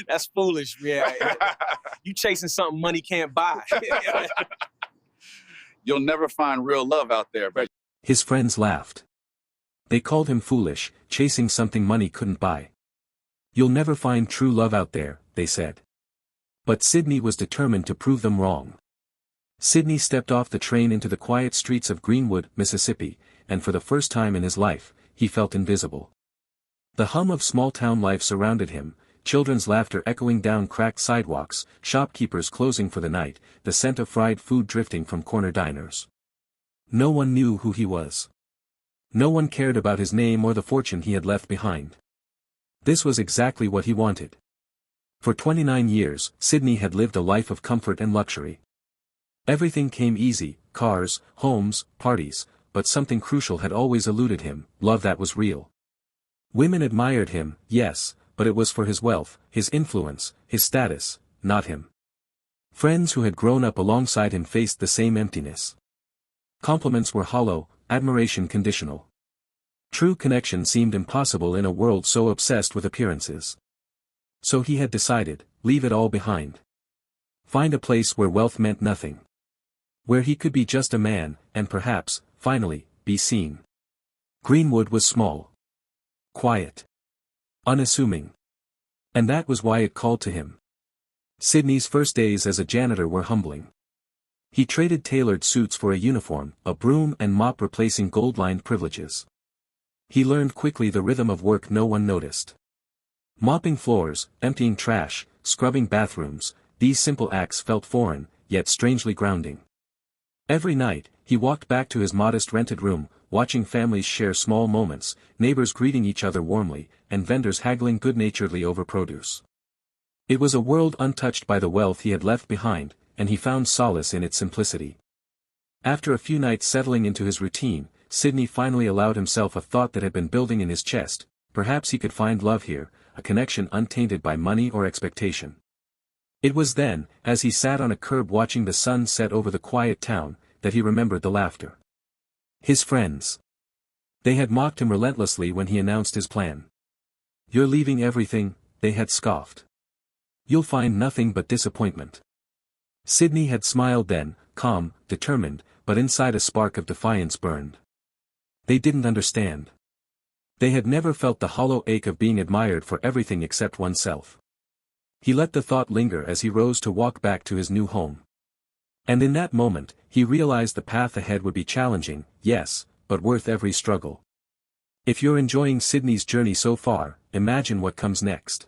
That's foolish, yeah. You chasing something money can't buy. You'll never find real love out there, but His friends laughed. They called him foolish, chasing something money couldn't buy. You'll never find true love out there, they said. But Sydney was determined to prove them wrong. Sydney stepped off the train into the quiet streets of Greenwood, Mississippi, and for the first time in his life, he felt invisible. The hum of small-town life surrounded him, children's laughter echoing down cracked sidewalks, shopkeepers closing for the night, the scent of fried food drifting from corner diners. No one knew who he was. No one cared about his name or the fortune he had left behind. This was exactly what he wanted. For 29 years, Sydney had lived a life of comfort and luxury. Everything came easy, cars, homes, parties, but something crucial had always eluded him, love that was real. Women admired him, yes, but it was for his wealth, his influence, his status, not him. Friends who had grown up alongside him faced the same emptiness. Compliments were hollow, admiration conditional. True connection seemed impossible in a world so obsessed with appearances. So he had decided, leave it all behind. Find a place where wealth meant nothing. Where he could be just a man, and perhaps, finally, be seen. Greenwood was small. Quiet. Unassuming. And that was why it called to him. Sydney's first days as a janitor were humbling. He traded tailored suits for a uniform, a broom and mop replacing gold-lined privileges. He learned quickly the rhythm of work no one noticed. Mopping floors, emptying trash, scrubbing bathrooms, these simple acts felt foreign, yet strangely grounding. Every night, he walked back to his modest rented room, watching families share small moments, neighbors greeting each other warmly, and vendors haggling good-naturedly over produce. It was a world untouched by the wealth he had left behind, and he found solace in its simplicity. After a few nights settling into his routine, Sydney finally allowed himself a thought that had been building in his chest: perhaps he could find love here, a connection untainted by money or expectation. It was then, as he sat on a curb watching the sun set over the quiet town, that he remembered the laughter. His friends. They had mocked him relentlessly when he announced his plan. "You're leaving everything," they had scoffed. "You'll find nothing but disappointment." Sydney had smiled then, calm, determined, but inside a spark of defiance burned. They didn't understand. They had never felt the hollow ache of being admired for everything except oneself. He let the thought linger as he rose to walk back to his new home. And in that moment, he realized the path ahead would be challenging, yes, but worth every struggle. If you're enjoying Sydney's journey so far, imagine what comes next.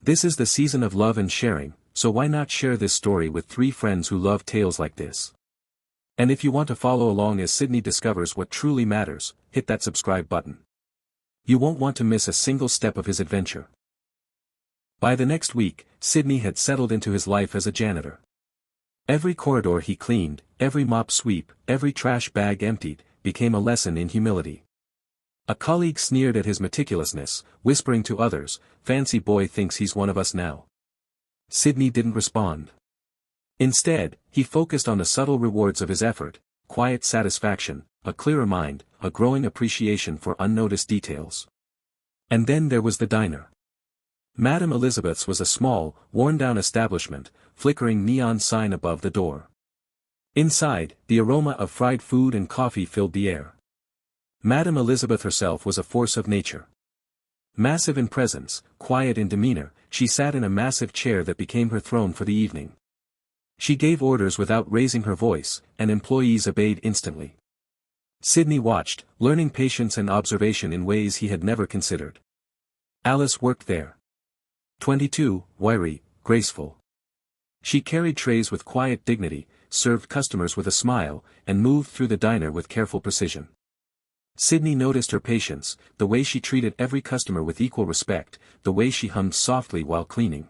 This is the season of love and sharing, so why not share this story with 3 friends who love tales like this? And if you want to follow along as Sydney discovers what truly matters, hit that subscribe button. You won't want to miss a single step of his adventure. By the next week, Sydney had settled into his life as a janitor. Every corridor he cleaned, every mop sweep, every trash bag emptied, became a lesson in humility. A colleague sneered at his meticulousness, whispering to others, "Fancy boy thinks he's one of us now." Sydney didn't respond. Instead, he focused on the subtle rewards of his effort: quiet satisfaction, a clearer mind, a growing appreciation for unnoticed details. And then there was the diner. Madame Elizabeth's was a small, worn-down establishment, flickering neon sign above the door. Inside, the aroma of fried food and coffee filled the air. Madame Elizabeth herself was a force of nature. Massive in presence, quiet in demeanor, she sat in a massive chair that became her throne for the evening. She gave orders without raising her voice, and employees obeyed instantly. Sydney watched, learning patience and observation in ways he had never considered. Alice worked there. 22, wiry, graceful. She carried trays with quiet dignity, served customers with a smile, and moved through the diner with careful precision. Sydney noticed her patience, the way she treated every customer with equal respect, the way she hummed softly while cleaning.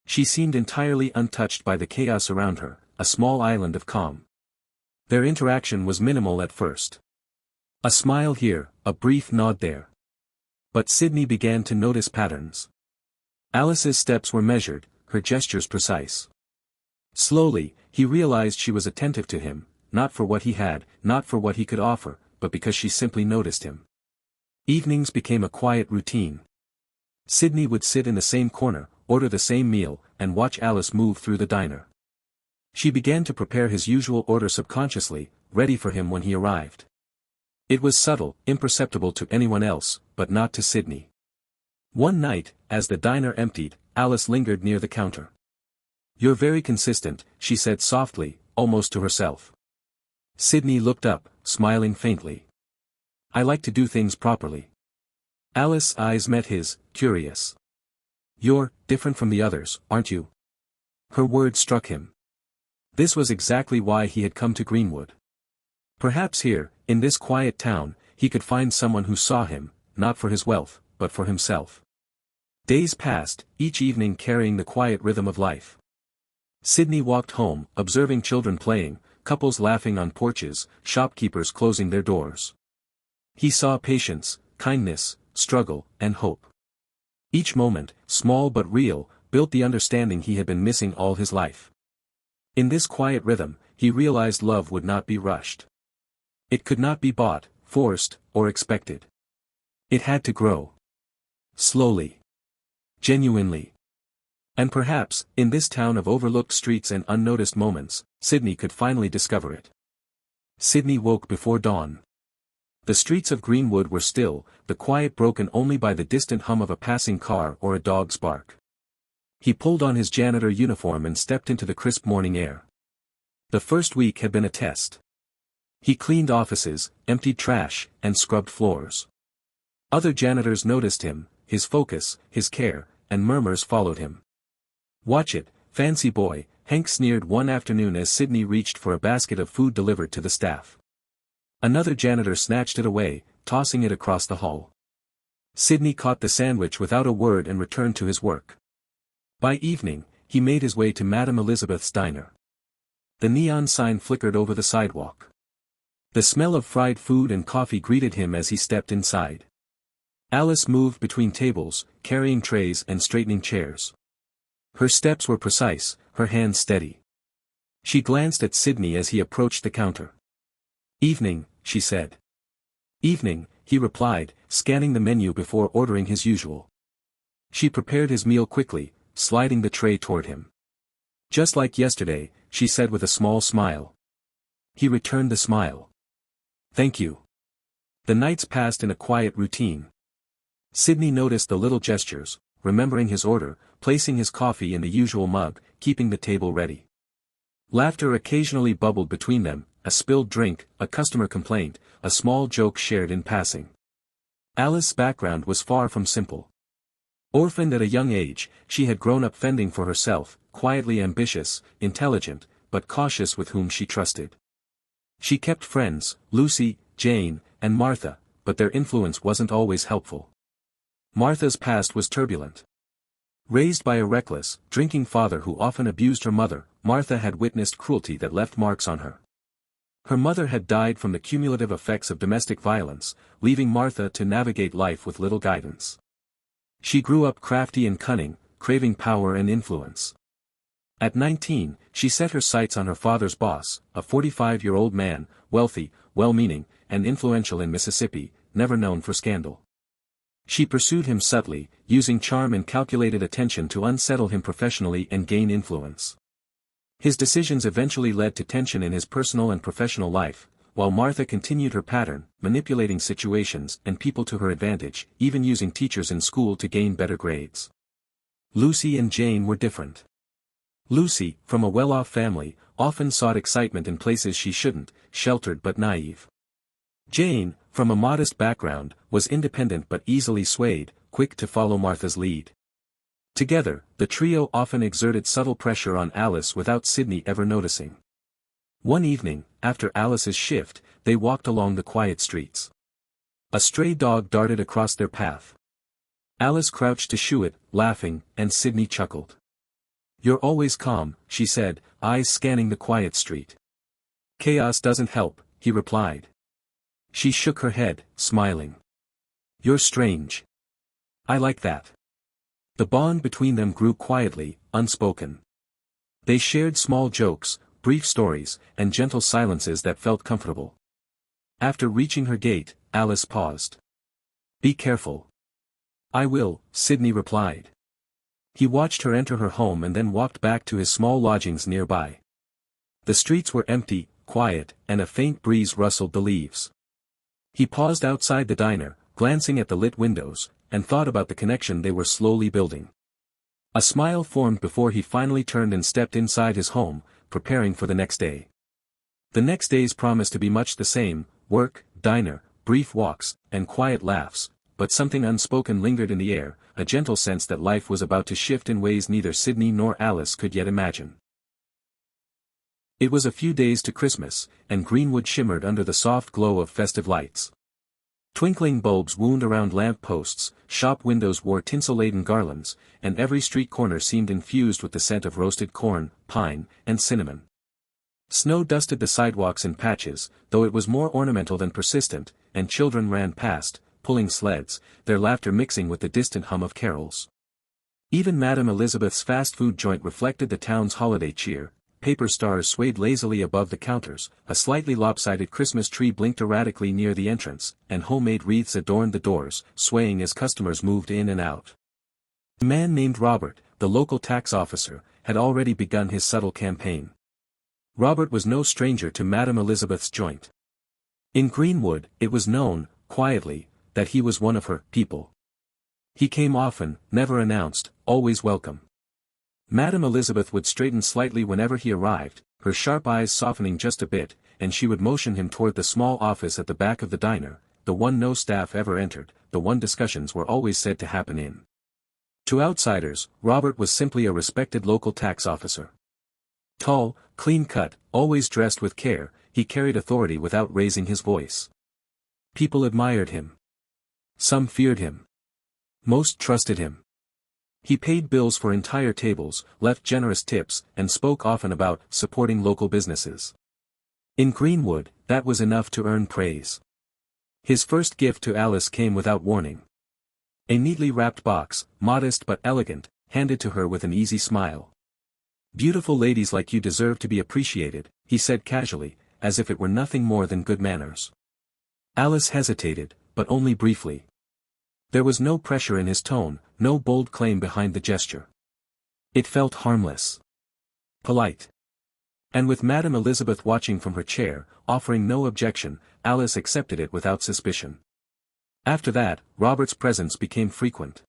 She seemed entirely untouched by the chaos around her, a small island of calm. Their interaction was minimal at first. A smile here, a brief nod there. But Sydney began to notice patterns. Alice's steps were measured, her gestures precise. Slowly, he realized she was attentive to him, not for what he had, not for what he could offer, but because she simply noticed him. Evenings became a quiet routine. Sydney would sit in the same corner, order the same meal, and watch Alice move through the diner. She began to prepare his usual order subconsciously, ready for him when he arrived. It was subtle, imperceptible to anyone else, but not to Sydney. One night, as the diner emptied, Alice lingered near the counter. "You're very consistent," she said softly, almost to herself. Sydney looked up, smiling faintly. "I like to do things properly." Alice's eyes met his, curious. "You're different from the others, aren't you?" Her words struck him. This was exactly why he had come to Greenwood. Perhaps here, in this quiet town, he could find someone who saw him, not for his wealth, but for himself. Days passed, each evening carrying the quiet rhythm of life. Sydney walked home, observing children playing, couples laughing on porches, shopkeepers closing their doors. He saw patience, kindness, struggle, and hope. Each moment, small but real, built the understanding he had been missing all his life. In this quiet rhythm, he realized love would not be rushed. It could not be bought, forced, or expected. It had to grow. Slowly. Genuinely. And perhaps, in this town of overlooked streets and unnoticed moments, Sydney could finally discover it. Sydney woke before dawn. The streets of Greenwood were still, the quiet broken only by the distant hum of a passing car or a dog's bark. He pulled on his janitor uniform and stepped into the crisp morning air. The first week had been a test. He cleaned offices, emptied trash, and scrubbed floors. Other janitors noticed him, his focus, his care, and murmurs followed him. "Watch it, fancy boy," Hank sneered one afternoon as Sydney reached for a basket of food delivered to the staff. Another janitor snatched it away, tossing it across the hall. Sydney caught the sandwich without a word and returned to his work. By evening, he made his way to Madame Elizabeth's diner. The neon sign flickered over the sidewalk. The smell of fried food and coffee greeted him as he stepped inside. Alice moved between tables, carrying trays and straightening chairs. Her steps were precise, her hands steady. She glanced at Sydney as he approached the counter. "Evening," she said. "Evening," he replied, scanning the menu before ordering his usual. She prepared his meal quickly, sliding the tray toward him. "Just like yesterday," she said with a small smile. He returned the smile. "Thank you." The nights passed in a quiet routine. Sydney noticed the little gestures, remembering his order, placing his coffee in the usual mug, keeping the table ready. Laughter occasionally bubbled between them, a spilled drink, a customer complaint, a small joke shared in passing. Alice's background was far from simple. Orphaned at a young age, she had grown up fending for herself, quietly ambitious, intelligent, but cautious with whom she trusted. She kept friends, Lucy, Jane, and Martha, but their influence wasn't always helpful. Martha's past was turbulent. Raised by a reckless, drinking father who often abused her mother, Martha had witnessed cruelty that left marks on her. Her mother had died from the cumulative effects of domestic violence, leaving Martha to navigate life with little guidance. She grew up crafty and cunning, craving power and influence. At 19, she set her sights on her father's boss, a 45-year-old man, wealthy, well-meaning, and influential in Mississippi, never known for scandal. She pursued him subtly, using charm and calculated attention to unsettle him professionally and gain influence. His decisions eventually led to tension in his personal and professional life, while Martha continued her pattern, manipulating situations and people to her advantage, even using teachers in school to gain better grades. Lucy and Jane were different. Lucy, from a well-off family, often sought excitement in places she shouldn't, sheltered but naive. Jane, from a modest background, was independent but easily swayed, quick to follow Martha's lead. Together, the trio often exerted subtle pressure on Alice without Sydney ever noticing. One evening, after Alice's shift, they walked along the quiet streets. A stray dog darted across their path. Alice crouched to shoo it, laughing, and Sydney chuckled. "You're always calm," she said, eyes scanning the quiet street. "Chaos doesn't help," he replied. She shook her head, smiling. "You're strange. I like that." The bond between them grew quietly, unspoken. They shared small jokes, brief stories, and gentle silences that felt comfortable. After reaching her gate, Alice paused. "Be careful." "I will," Sydney replied. He watched her enter her home and then walked back to his small lodgings nearby. The streets were empty, quiet, and a faint breeze rustled the leaves. He paused outside the diner, glancing at the lit windows, and thought about the connection they were slowly building. A smile formed before he finally turned and stepped inside his home, preparing for the next day. The next days promised to be much the same: work, diner, brief walks, and quiet laughs, but something unspoken lingered in the air, a gentle sense that life was about to shift in ways neither Sydney nor Alice could yet imagine. It was a few days to Christmas, and Greenwood shimmered under the soft glow of festive lights. Twinkling bulbs wound around lamp posts, shop windows wore tinsel-laden garlands, and every street corner seemed infused with the scent of roasted corn, pine, and cinnamon. Snow dusted the sidewalks in patches, though it was more ornamental than persistent, and children ran past, pulling sleds, their laughter mixing with the distant hum of carols. Even Madame Elizabeth's fast food joint reflected the town's holiday cheer. Paper stars swayed lazily above the counters, a slightly lopsided Christmas tree blinked erratically near the entrance, and homemade wreaths adorned the doors, swaying as customers moved in and out. A man named Robert, the local tax officer, had already begun his subtle campaign. Robert was no stranger to Madame Elizabeth's joint. In Greenwood, it was known, quietly, that he was one of her people. He came often, never announced, always welcome. Madame Elizabeth would straighten slightly whenever he arrived, her sharp eyes softening just a bit, and she would motion him toward the small office at the back of the diner, the one no staff ever entered, the one discussions were always said to happen in. To outsiders, Robert was simply a respected local tax officer. Tall, clean-cut, always dressed with care, he carried authority without raising his voice. People admired him. Some feared him. Most trusted him. He paid bills for entire tables, left generous tips, and spoke often about supporting local businesses. In Greenwood, that was enough to earn praise. His first gift to Alice came without warning. A neatly wrapped box, modest but elegant, handed to her with an easy smile. "Beautiful ladies like you deserve to be appreciated," he said casually, as if it were nothing more than good manners. Alice hesitated, but only briefly. There was no pressure in his tone, no bold claim behind the gesture. It felt harmless. Polite. And with Madame Elizabeth watching from her chair, offering no objection, Alice accepted it without suspicion. After that, Robert's presence became frequent.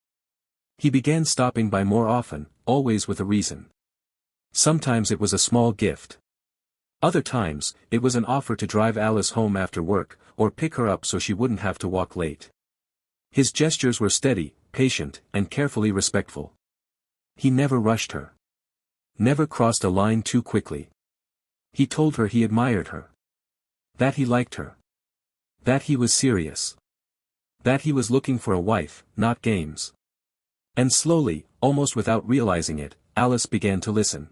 He began stopping by more often, always with a reason. Sometimes it was a small gift. Other times, it was an offer to drive Alice home after work, or pick her up so she wouldn't have to walk late. His gestures were steady, patient, and carefully respectful. He never rushed her. Never crossed a line too quickly. He told her he admired her. That he liked her. That he was serious. That he was looking for a wife, not games. And slowly, almost without realizing it, Alice began to listen.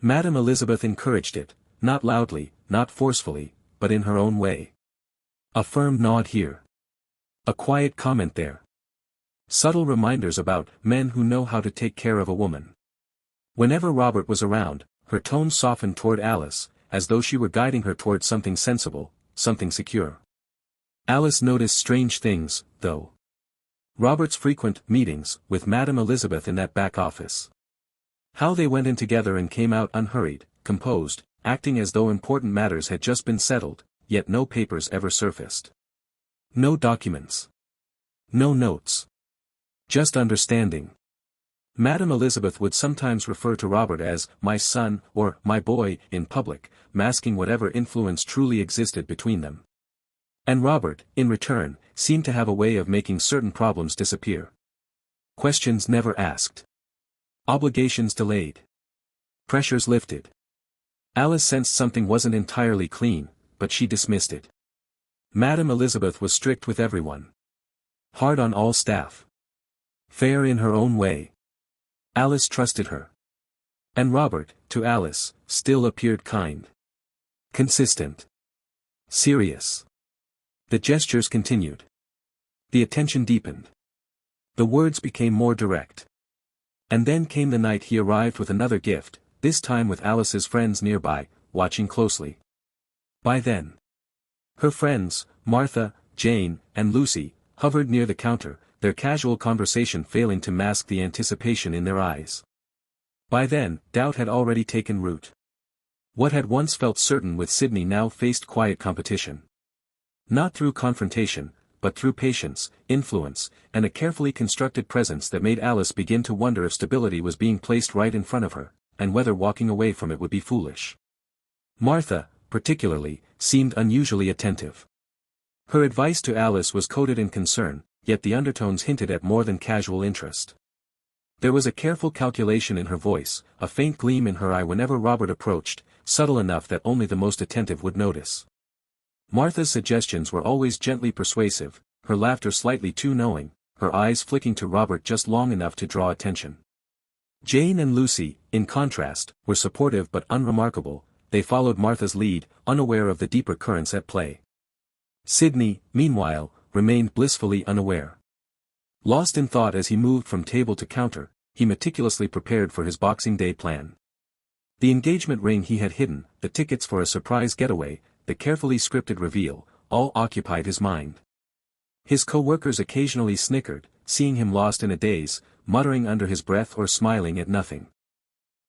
Madame Elizabeth encouraged it, not loudly, not forcefully, but in her own way. A firm nod here. A quiet comment there. Subtle reminders about men who know how to take care of a woman. Whenever Robert was around, her tone softened toward Alice, as though she were guiding her toward something sensible, something secure. Alice noticed strange things, though. Robert's frequent meetings with Madame Elizabeth in that back office. How they went in together and came out unhurried, composed, acting as though important matters had just been settled, yet no papers ever surfaced. No documents. No notes. Just understanding. Madame Elizabeth would sometimes refer to Robert as "my son" or "my boy" in public, masking whatever influence truly existed between them. And Robert, in return, seemed to have a way of making certain problems disappear. Questions never asked. Obligations delayed. Pressures lifted. Alice sensed something wasn't entirely clean, but she dismissed it. Madame Elizabeth was strict with everyone. Hard on all staff. Fair in her own way. Alice trusted her. And Robert, to Alice, still appeared kind. Consistent. Serious. The gestures continued. The attention deepened. The words became more direct. And then came the night he arrived with another gift, this time with Alice's friends nearby, watching closely. By then, her friends, Martha, Jane, and Lucy, hovered near the counter, their casual conversation failing to mask the anticipation in their eyes. By then, doubt had already taken root. What had once felt certain with Sydney now faced quiet competition. Not through confrontation, but through patience, influence, and a carefully constructed presence that made Alice begin to wonder if stability was being placed right in front of her, and whether walking away from it would be foolish. Martha, particularly, seemed unusually attentive. Her advice to Alice was coded in concern, yet the undertones hinted at more than casual interest. There was a careful calculation in her voice, a faint gleam in her eye whenever Robert approached, subtle enough that only the most attentive would notice. Martha's suggestions were always gently persuasive, her laughter slightly too knowing, her eyes flicking to Robert just long enough to draw attention. Jane and Lucy, in contrast, were supportive but unremarkable, they followed Martha's lead, unaware of the deeper currents at play. Sydney, meanwhile, remained blissfully unaware. Lost in thought as he moved from table to counter, he meticulously prepared for his Boxing Day plan. The engagement ring he had hidden, the tickets for a surprise getaway, the carefully scripted reveal, all occupied his mind. His co-workers occasionally snickered, seeing him lost in a daze, muttering under his breath or smiling at nothing.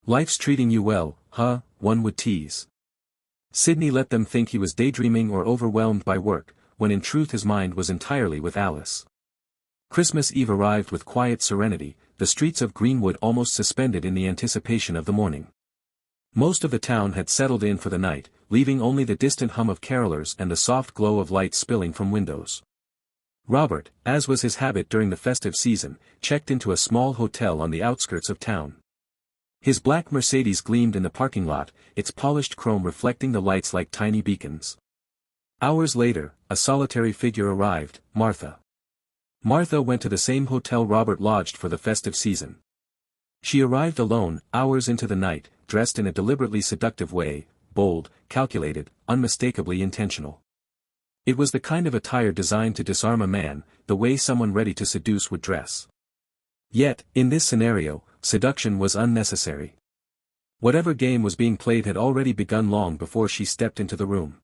"Life's treating you well, huh?" one would tease. Sydney let them think he was daydreaming or overwhelmed by work, when in truth his mind was entirely with Alice. Christmas Eve arrived with quiet serenity, the streets of Greenwood almost suspended in the anticipation of the morning. Most of the town had settled in for the night, leaving only the distant hum of carolers and the soft glow of lights spilling from windows. Robert, as was his habit during the festive season, checked into a small hotel on the outskirts of town. His black Mercedes gleamed in the parking lot, its polished chrome reflecting the lights like tiny beacons. Hours later, a solitary figure arrived, Martha. Martha went to the same hotel Robert lodged for the festive season. She arrived alone, hours into the night, dressed in a deliberately seductive way, bold, calculated, unmistakably intentional. It was the kind of attire designed to disarm a man, the way someone ready to seduce would dress. Yet, in this scenario, seduction was unnecessary. Whatever game was being played had already begun long before she stepped into the room.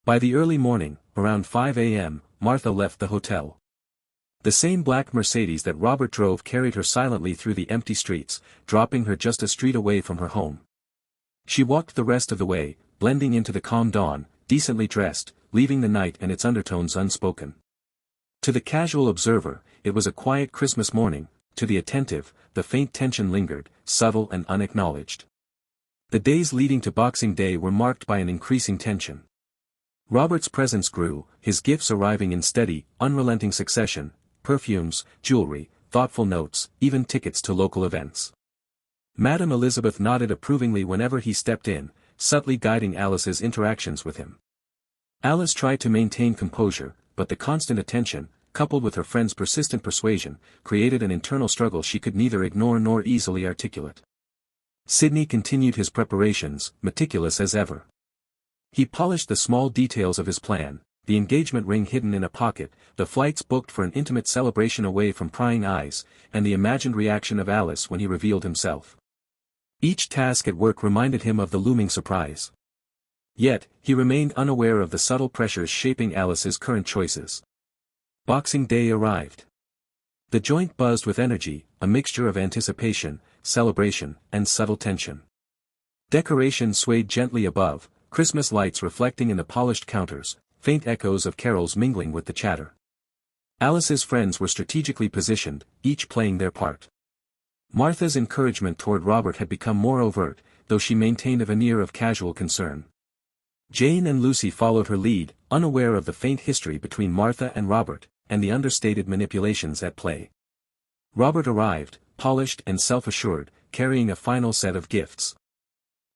By the early morning, around 5 a.m., Martha left the hotel. The same black Mercedes that Robert drove carried her silently through the empty streets, dropping her just a street away from her home. She walked the rest of the way, blending into the calm dawn, decently dressed, leaving the night and its undertones unspoken. To the casual observer, it was a quiet Christmas morning, to the attentive, the faint tension lingered, subtle and unacknowledged. The days leading to Boxing Day were marked by an increasing tension. Robert's presence grew, his gifts arriving in steady, unrelenting succession, perfumes, jewelry, thoughtful notes, even tickets to local events. Madame Elizabeth nodded approvingly whenever he stepped in, subtly guiding Alice's interactions with him. Alice tried to maintain composure, but the constant attention, coupled with her friend's persistent persuasion, created an internal struggle she could neither ignore nor easily articulate. Sydney continued his preparations, meticulous as ever. He polished the small details of his plan, the engagement ring hidden in a pocket, the flights booked for an intimate celebration away from prying eyes, and the imagined reaction of Alice when he revealed himself. Each task at work reminded him of the looming surprise. Yet, he remained unaware of the subtle pressures shaping Alice's current choices. Boxing Day arrived. The joint buzzed with energy, a mixture of anticipation, celebration, and subtle tension. Decorations swayed gently above, Christmas lights reflecting in the polished counters, faint echoes of carols mingling with the chatter. Alice's friends were strategically positioned, each playing their part. Martha's encouragement toward Robert had become more overt, though she maintained a veneer of casual concern. Jane and Lucy followed her lead, unaware of the faint history between Martha and Robert, and the understated manipulations at play. Robert arrived, polished and self-assured, carrying a final set of gifts.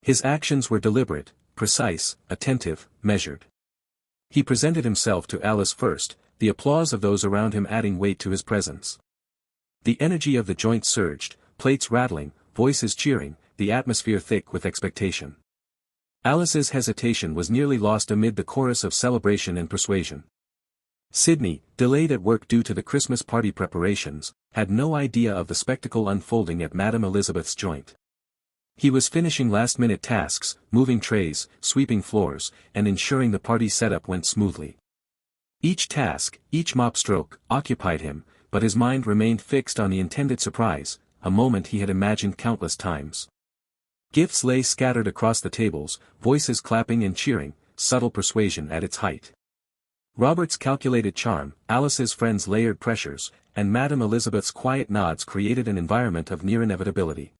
His actions were deliberate, precise, attentive, measured. He presented himself to Alice first, the applause of those around him adding weight to his presence. The energy of the joint surged, plates rattling, voices cheering, the atmosphere thick with expectation. Alice's hesitation was nearly lost amid the chorus of celebration and persuasion. Sydney, delayed at work due to the Christmas party preparations, had no idea of the spectacle unfolding at Madame Elizabeth's joint. He was finishing last-minute tasks, moving trays, sweeping floors, and ensuring the party setup went smoothly. Each task, each mop stroke, occupied him, but his mind remained fixed on the intended surprise, a moment he had imagined countless times. Gifts lay scattered across the tables, voices clapping and cheering, subtle persuasion at its height. Robert's calculated charm, Alice's friends' layered pressures, and Madame Elizabeth's quiet nods created an environment of near inevitability.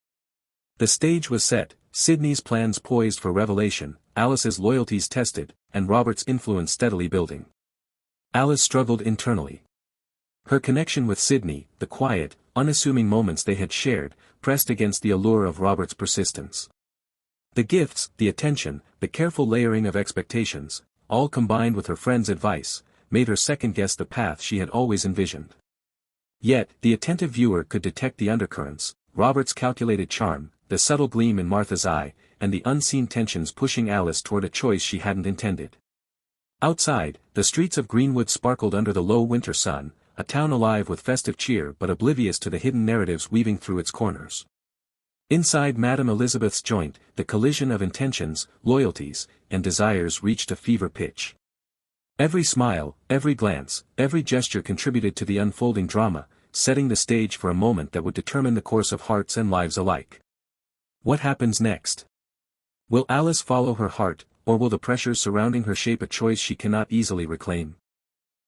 The stage was set, Sydney's plans poised for revelation, Alice's loyalties tested, and Robert's influence steadily building. Alice struggled internally. Her connection with Sydney, the quiet, unassuming moments they had shared, pressed against the allure of Robert's persistence. The gifts, the attention, the careful layering of expectations, all combined with her friend's advice, made her second-guess the path she had always envisioned. Yet, the attentive viewer could detect the undercurrents, Robert's calculated charm, the subtle gleam in Martha's eye, and the unseen tensions pushing Alice toward a choice she hadn't intended. Outside, the streets of Greenwood sparkled under the low winter sun, a town alive with festive cheer but oblivious to the hidden narratives weaving through its corners. Inside Madame Elizabeth's joint, the collision of intentions, loyalties, and desires reached a fever pitch. Every smile, every glance, every gesture contributed to the unfolding drama, setting the stage for a moment that would determine the course of hearts and lives alike. What happens next? Will Alice follow her heart, or will the pressures surrounding her shape a choice she cannot easily reclaim?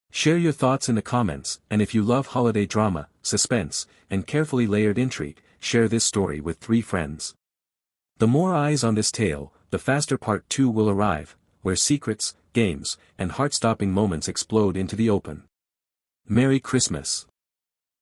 Share your thoughts in the comments, and if you love holiday drama, suspense, and carefully layered intrigue, share this story with 3 friends. The more eyes on this tale, the faster part 2 will arrive, where secrets, games, and heart-stopping moments explode into the open. Merry Christmas!